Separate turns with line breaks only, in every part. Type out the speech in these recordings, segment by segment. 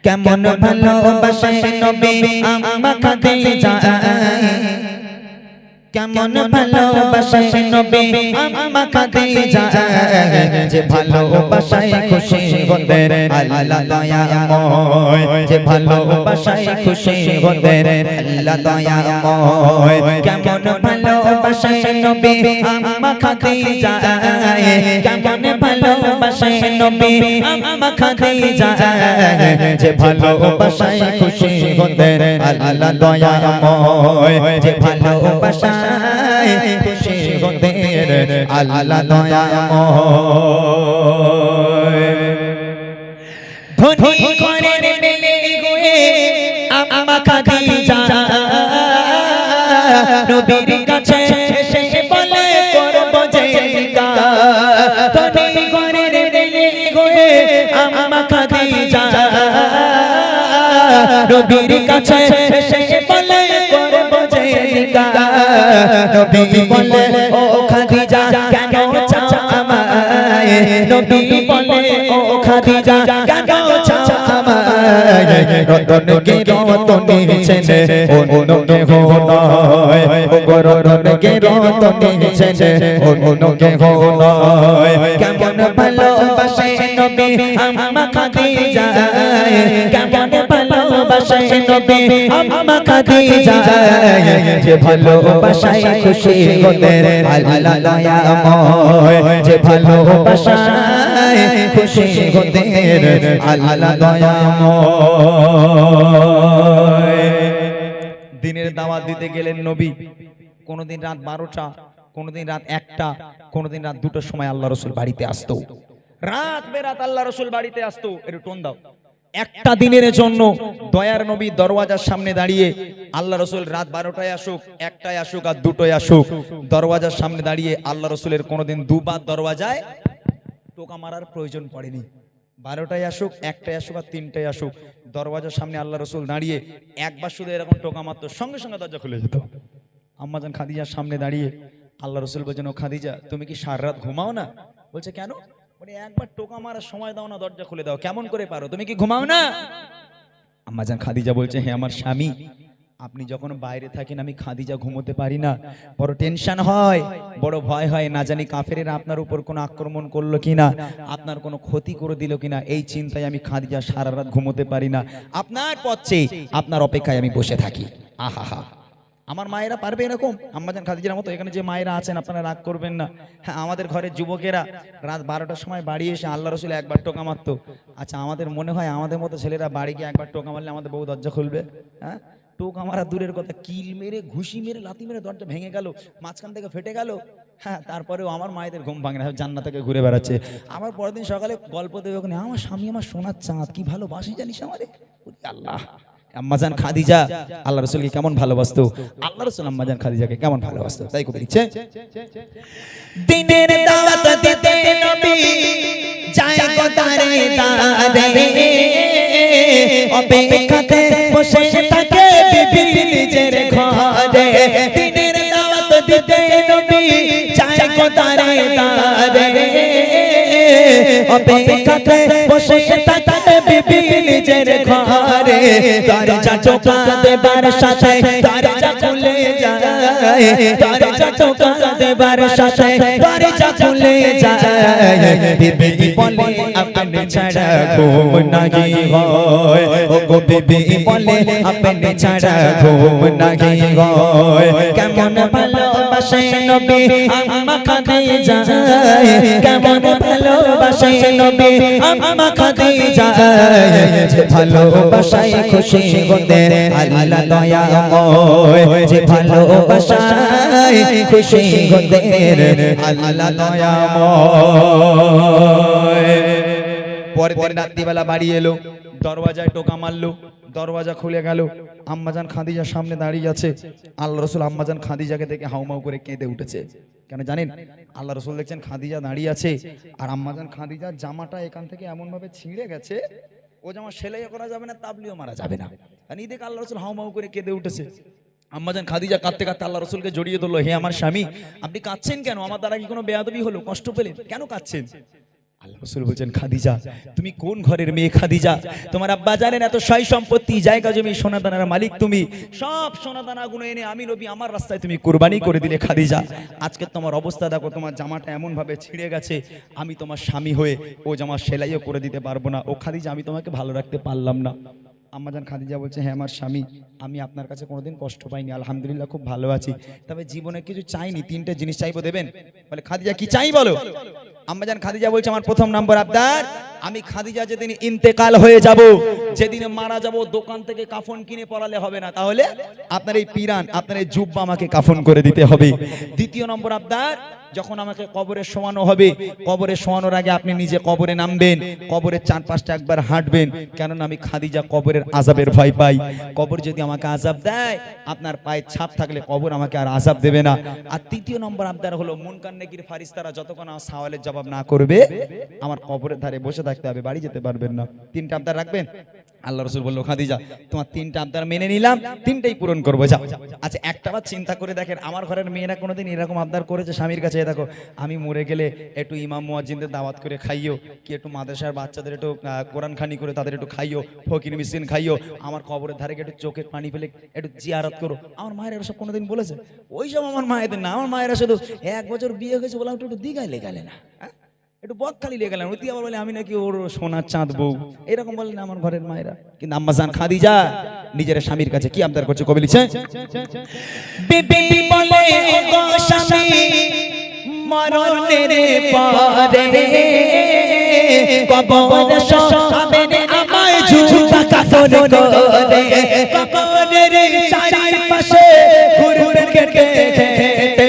কেমন ভালোবাসে নবী আম্মা খাদিজা, কেমন ভালোবাসে নবী আম্মা খাদিজা, যে ভালোবাসায় খুশি হতেন আল্লাহ দয়াময়, যে ভালোবাসায় খুশি হতেন আল্লাহ দয়াময়। কেমন ভালোবাসে নবী আম্মা খাদিজা, কেমন ভালোবাসে নবী আম্মা খাদিজা, যে ভালোবাসায় খুশি হতেন আল্লাহ দয়াময়, যে ভালোবাসা খুশি হতেন আল্লাহ দয়াময়। ধনী ঘরের মেয়ে গো আম্মা খাদিজা, নবীর কাছে এসে বলে করব যে নিকাহ। ধনী ঘরের মেয়ে গো আম্মা খাদিজা, নবীর কাছে এসে বলে করব যে নিকাহ। নবী বলে ও খাদিজা কেন চাও আমায়, নবী বলে ও খাদিজা কেন চাও আমায়, রতনকে রতনে চেনে অন্য কেহ নয়, ও রতনকে রতনে চেনে অন্য কেহ নয়। কেমন ভালোবাসে নবী আম্মা খাদিজা, কেমন ভালোবাসে নবী আম্মা খাদিজা, যে ভালোবাসায় খুশি হতেন আল্লাহ দয়াময়, যে ভালোবাসায় খুশি হতেন আল্লাহ দয়াময়। দিনের দাওয়াত দিতে গেলেন নবী, কোনদিন রাত 12টা, কোনদিন রাত 1টা, কোনদিন রাত 2টার সময় আল্লাহ রাসূল বাড়িতে আসতো। রাত বেরাত আল্লাহ রাসূল বাড়িতে আসতো। একটু টোন দাও। একটা দিনের জন্য দয়ার নবী দরওয়াজার সামনে দাঁড়িয়ে, আল্লাহ রাসূল রাত 12টায় আসুক, 1টায় আসুক আর 2টায় আসুক, দরওয়াজার সামনে দাঁড়িয়ে আল্লাহ রাসূলের কোনোদিন দুবার দরওয়াজায় টোকা মারার প্রয়োজন পড়েনি। 12টায় আসুক, 1টায় আসুক আর 3টায় আসুক, দরওয়াজার সামনে আল্লাহ রাসূল দাঁড়িয়ে একবার শুধু এরকম টোকা মারতো, সঙ্গে সঙ্গে দরজা খুলে যেত। আম্মাজান খাদিজার সামনে দাঁড়িয়ে আল্লাহ রাসূল বলছেন, ও খাদিজা তুমি কি সারা রাত ঘুমাও না? বলছে কেন? বলে একবার টোকা মারার সময় দাও না, দরজা খুলে দাও। কেমন করে পারো, তুমি কি ঘুমাও না? আম্মাজান খাদিজা বলছে, হ্যাঁ আমার স্বামী, আপনি যখন বাইরে থাকেন আমি খাদিজা ঘুমোতে পারি না, বড় টেনশন হয়, বড় ভয় হয়, না জানি কাফেরেরা আপনার উপর কোনো আক্রমণ করলো কিনা, আপনার কোনো ক্ষতি করে দিল কিনা, এই চিন্তায় আমি খাদিজা সারা রাত ঘুমোতে পারি না, আপনার পথে আপনার অপেক্ষায় আমি বসে থাকি। আহা হা, আমার মায়েরা পারবে এরকম? আম্মাজান খাদিজার মতো এখানে যে মায়েরা আছেন আপনারা রাগ করবেন না। হ্যাঁ, আমাদের ঘরের যুবকেরা রাত 12টার সময় বাড়ি এসে আল্লাহ রাসূল একবার টোকা মারতো। আচ্ছা, আমাদের মনে হয় আমাদের মতো ছেলেরা বাড়ি গিয়ে একবার টোকা মারলে আমাদের বউ দরজা খুলবে? হ্যাঁ, টোকা মারা দূরের কথা, কিল মেরে, ঘুষি মেরে, লাথি মেরে দরজা ভেঙে গেল, মাঝখান থেকে ফেটে গেল, হ্যাঁ, তারপরেও আমার মায়েদের ঘুম ভাঙে না, জান্নাত থেকে ঘুরে বেড়াচ্ছে। আমার পরের দিন সকালে গল্প দেবে ওখানে, আমার স্বামী আমার সোনার চাঁদ, কি ভালোবাসি জানিস আমারে। আল্লাহ, আম্মাজান খাদিজা আল্লাহ রাসূলকে কেমন ভালোবাসতো, আল্লাহ রাসূল আম্মাজান খাদিজাকে কেমন ভালোবাসতো, তাই কবি লিখছে, দিনের দাওয়াত দিতে নবী যায় গো দারে দারে, অপেক্ষাতে বসে থাকে বিবি নিজের ঘরে। দিনের দাওয়াত দিতে নবী যায় গো দারে দারে, অপেক্ষাতে বসে থাকে বিবি নিজের ঘরে। দরজা টোকা দেবার সাথে দরজা খুলে যায়, দরজা টোকা দেবার সাথে দরজা খুলে যায়। বিবি বলে আপনি ছাড়া ঘুম নাহি হয়, ও গো বিবি বলে আপনি ছাড়া ঘুম নাহি হয়। কেমন ভালোবাসে নবী আম্মা খাদিজা, কেমন ভালোবাসে নবী আম্মা খাদিজা, যে ভালোবাসায় খুশি হতেন আল্লাহ দয়াময়, যে ভালোবাসায় খুশি হতেন আল্লাহ দয়াময়। পরের দিন রাত্রিবেলা বাড়ি এলো, দরওয়াজায় টোকা মারলো, দরওয়াজা খুলে গেল, আম্মাজান খাদিজার সামনে দাঁড়িয়ে আছে। আল্লাহ রাসূল আম্মাজান খাদিজাকে দেখে হাউমাউ করে কেঁদে উঠেছে। কেন জানেন? আল্লাহ রাসূল দেখছেন খাদিজা দাঁড়িয়ে আছে, আর আম্মাজান খাদিজার জামাটা এখান থেকে এমন ভাবে ছিঁড়ে গেছে, ও জামা সেলাই করা যাবে না, তাবলিও মারা যাবে না। আর এই দেখে আল্লাহ রাসূল হাউমাউ করে কেঁদে উঠেছে। আম্মাজান খাদিজা কাঁদতে কাঁদতে আল্লাহ রাসূলকে জড়িয়ে ধরলো, হে আমার স্বামী, আপনি কাঁদছেন কেন? আমার দ্বারা কি কোনো বেয়াদবি হলো, কষ্ট পেলেন? কেন কাঁদছেন? আল্লাহ রাসূল বলছেন, খাদিজা তুমি কোন ঘরের মেয়ে খাদিজা? তোমার আব্বা জানেন এত সয় সম্পত্তি, জায়গা জমি, সোনাদানার মালিক তুমি। সব সোনাদানাগুলো এনে আমি নবী আমার রাস্তায় তুমি কুরবানি করে দিলে খাদিজা। আজকে তোমার অবস্থা দেখো, তোমার জামাটা এমন ভাবে ছিঁড়ে গেছে, আমি তোমার স্বামী হয়ে ও জামা সেলাইও করে দিতে পারবো না। ও খাদিজা, আমি তোমাকে ভালো রাখতে পারলাম না। আম্মাজান খাদিজা বলছে, হ্যাঁ আমার স্বামী, আমি আপনার কাছে কোনোদিন কষ্ট পাইনি, আলহামদুলিল্লাহ খুব ভালো আছি, তবে জীবনে কিছু চাইনি, তিনটে জিনিস চাইবো, দেবেন? বলে, খাদিজা কি চাই বলো? আম্মাজান খাদিজা বলছে, আমার প্রথম নম্বর আবদার, আমি খাদিজা যেদিন ইন্তেকাল হয়ে যাব, যেদিন মারা যাব, দোকান থেকে কাফন কিনে পরালে হবে না, তাহলে আপনার এই পিরান, আপনার এই জুব্বা আমাকে কাফন করে দিতে হবে। দ্বিতীয় নম্বর আবদার, যখন আমাকে কবরে শোয়ানো হবে, কবরে শোয়ানোর আগে আপনি নিজে কবরে নামবেন, কবরের চারপাশটা একবার হাঁটবেন, কেননা আমি খাদিজা কবরের আযাবের ভয় পাই। কবর যদি আমাকে আযাব দেয়, আপনার পায়ে ছাপ থাকলে কবর আমাকে আর আযাব দেবে না। আর তৃতীয় নম্বর আবদার হলো, মুনকার নেকির ফারিস্তারা যতক্ষণ আমার সওয়ালের জবাব না করবে, আমার কবরের ধারে বসে থাকতে হবে, বাড়ি যেতে পারবেন না। তিনটা আবদার রাখবেন। আল্লাহ রাসূল বলল, খাদিজা তোমার তিনটা আবদার মেনে নিলাম, তিনটাই পূরণ করবো, যাও। আচ্ছা, একটাবার চিন্তা করে দেখেন, আমার ঘরের মেয়েরা কোনোদিন এরকম আবদার করেছে স্বামীর কাছে? দেখো, আমি মরে গেলে একটু ইমাম মুয়াজ্জিনদের দাওয়াত করে খাইও, কি একটু মাদ্রাসার বাচ্চাদের একটু কোরআন খানি করে তাদের একটু খাইও, ফকির মিসকিন খাইও, আমার কবরের ধারে একটু চোখের পানি ফেলে একটু জিয়ারত করো। আমার মায়েরা সব কোনোদিন বলেছে? ওইসব আমার মায়েদের না। আমার মায়েরা শুধু 1 বছর বিয়ে হয়েছে, বললাম একটু দিঘায় লেগালে না, একটু বকখালি লেগে গেলাম, ওই আবার বলে আমি নাকি ওর সোনার চাঁদ বউ, এরকম বলেন আমার ঘরের মায়েরা। কিন্তু আম্মাজান খাদিজা নিজের স্বামীর কাছে কি আবদার করছে, কবি লিখছে, বিবি বলে ওগো স্বামী মরণের পরে কবর শোয়াবেন আমায় জুতা কাফন করে, কবরের চারিপাশে ঘুরবেন কেটে কেটে,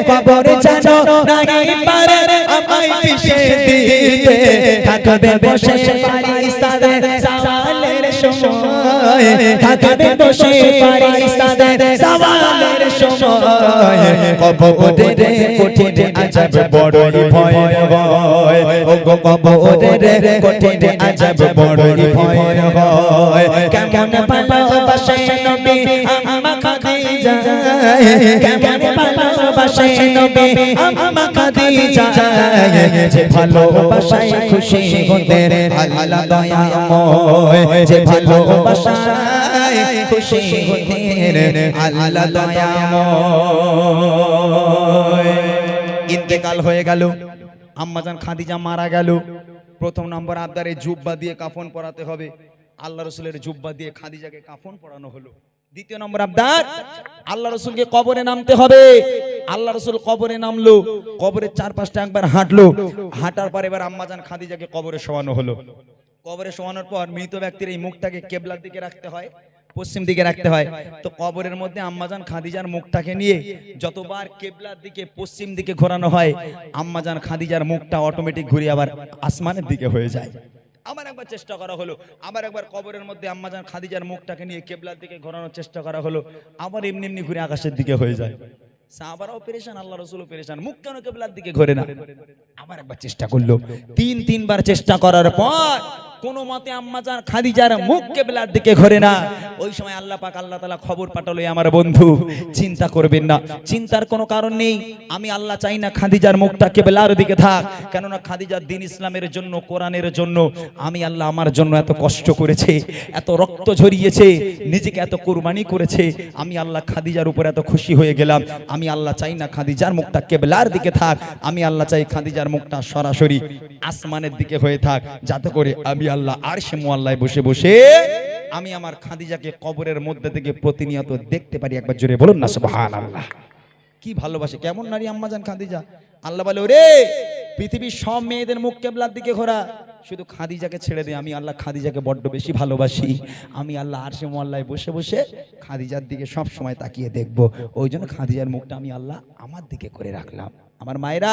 কবর জানো নাই পারে আমায় পিছে দিতে, থাকবে বসে ফারিস্তাদের সওয়ালের সময়, থাকবে বসে ফারিস্তাদের সওয়ালের সময়, কবরের কঠিন আযাব বড়ই ভয়ের হয়, ও গো কবরের কঠিন আযাব বড়ই ভয়ের হয়। কেমন ভালোবাসে নবী আম্মা খাদিজা, কেমন ভালোবাসে নবী আম্মা খাদিজা, যে ভালোবাসায় খুশি হতেন আল্লাহ দয়াময়, যে ভালোবাসায় খুশি হতেন আল্লাহ দয়াময়। ইন্তেকাল হয়ে গেল, আম্মাজান খাদিজা মারা গেল। প্রথম নম্বর আবদারে জুব্বা দিয়ে কাফন পরাতে হবে, আল্লাহ রাসূলের জুব্বা দিয়ে খাদিজাকে কাফন পরানো হলো। দ্বিতীয় নম্বর আবদার, আল্লাহ রাসূলকে কবরে নামতে হবে। আল্লাহ রাসূল কবরে নামলো, কবরের চারপাশটা একবার হাঁটলো, হাঁটার পর এবার আম্মাজান খাদিজাকে কবরে শোয়ানো হলো। কবরে শোয়ানোর পর মৃত ব্যক্তির এই মুখটাকে কিবলার দিকে রাখতে হয়, পশ্চিম দিকে রাখতে হয়। তো কবরের মধ্যে আম্মাজান খাদিজার মুখটাকে নিয়ে যতবার কিবলার দিকে পশ্চিম দিকে ঘোরানো হয়, আম্মাজান খাদিজার মুখটা অটোমেটিক ঘুরে আবার আসমানের দিকে হয়ে যায়। আবার একবার চেষ্টা করা হলো, আবার একবার কবরের মধ্যে আম্মাজান খাদিজার মুখটাকে নিয়ে কিবলার দিকে ঘোরানোর চেষ্টা করা হলো, আবার এমনি এমনি ঘুরে আকাশের দিকে হয়ে যায়। সাহাবারাও পেরেশান, আল্লাহ রাসূলও পেরেশান, মুখ কেন কিবলার দিকে ঘোরে না? আবার একবার চেষ্টা করলো, তিনবার চেষ্টা করার পর কোনো মতে আম্মাজান খাদিজার মুখ কিবলার দিকে ঘোরে না। ওই সময় আল্লাহ পাক আল্লাহ তাআলা খবর পাঠালো, আমার বন্ধু চিন্তা করবেন না, চিন্তার কোনো কারণ নেই। আমি আল্লাহ চাই না খাদিজার মুখটা কিবলার দিকে থাক, কেননা খাদিজার দ্বীন ইসলামের জন্য, কোরআনের জন্য আমি আল্লাহ আমার জন্য এত কষ্ট করেছে, এত রক্ত ঝরিয়েছে, নিজেকে এত কুরবানি করেছে। আমি আল্লাহ খাদিজার উপর এত খুশি হয়ে গেলাম। আমি আল্লাহ চাই না খাদিজার মুখটা কিবলার দিকে থাক, আমি আল্লাহ চাই খাদিজার মুখটা সরাসরি আসমানের দিকে হয়ে থাক, যাতে করে আমি আল্লাহ আরশে মুআল্লায় বসে বসে আমি আমার খাদিজাকে কবরের মধ্যে থেকে প্রতিনিয়ত দেখতে পারি। একবার জোরে বলুন না সুবহানাল্লাহ। কি ভালোবাসে, কেমন নারী আম্মাজান খাদিজা। আল্লাহ বলে, ওরে পৃথিবীর সব মেয়েদের মুখ কিবলার দিকে ঘোরা, শুধু খাদিজাকে ছেড়ে দে। আমি আল্লাহ খাদিজাকে বড্ড বেশি ভালোবাসি। আমি আল্লাহ আরশে মুআল্লায় বসে বসে খাদিজার দিকে সব সময় তাকিয়ে দেখবো। ওই জন্য খাদিজার মুখটা আমি আল্লাহ আমার দিকে করে রাখলাম। আমার মায়েরা,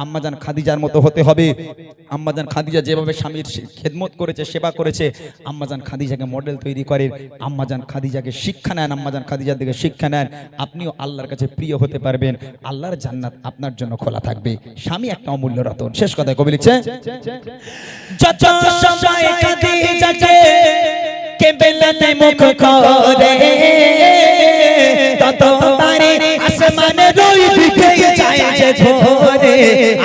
আম্মাজান খাদিজার মতো হতে হবে। আম্মাজান খাদিজা যেভাবে স্বামীর খেদমত করেছে, সেবা করেছে, আম্মাজান খাদিজাকে মডেল তৈরি করেন। আম্মাজান খাদিজাকে শিক্ষা নেন, আম্মাজান খাদিজার দিকে শিক্ষা নেন। আপনিও আল্লাহর কাছে প্রিয় হতে পারবেন, আল্লাহর জান্নাত আপনার জন্য খোলা থাকবে। স্বামী একটা অমূল্য রতন। শেষ কথায় কবি লিখছে, যত সময় খাদিজাকে কিবলাতে মুখ করে তত তারে আসমানের ওই দিকে যায় যে ঘোরে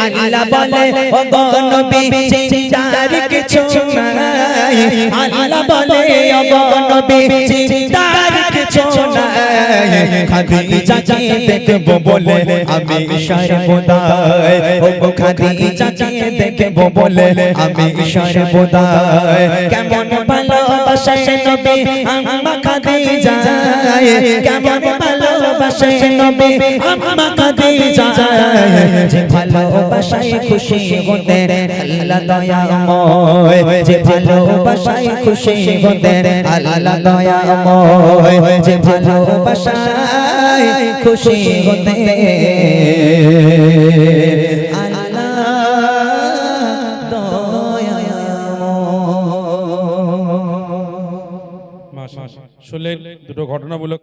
আল্লাহ বলে ও গো নবী চিন্তার কিছু নাই আল্লাহ বলে ও গো নবী চিন্তার কিছু নাই খাদিজাকে দেখবো বলে আমি সর্বদাই ও গো খাদিজাকে দেখবো বলে আমি সর্বদাই কেমন ভালোবাসে নবী আম্মা খাদিজা কেমন ভালোবাসে নবী আম্মা খাদিজা যে ভালোবাসায় খুশি হতে আল্লাহ দয়াময় যে ভালোবাসায় খুশি হতে আল্লাহ দয়াময় যে ভালোবাসায় খুশি হতে আল্লাহ দয়াময়।
মাশাআল্লাহ। শুনলেন দুটো ঘটনামূলক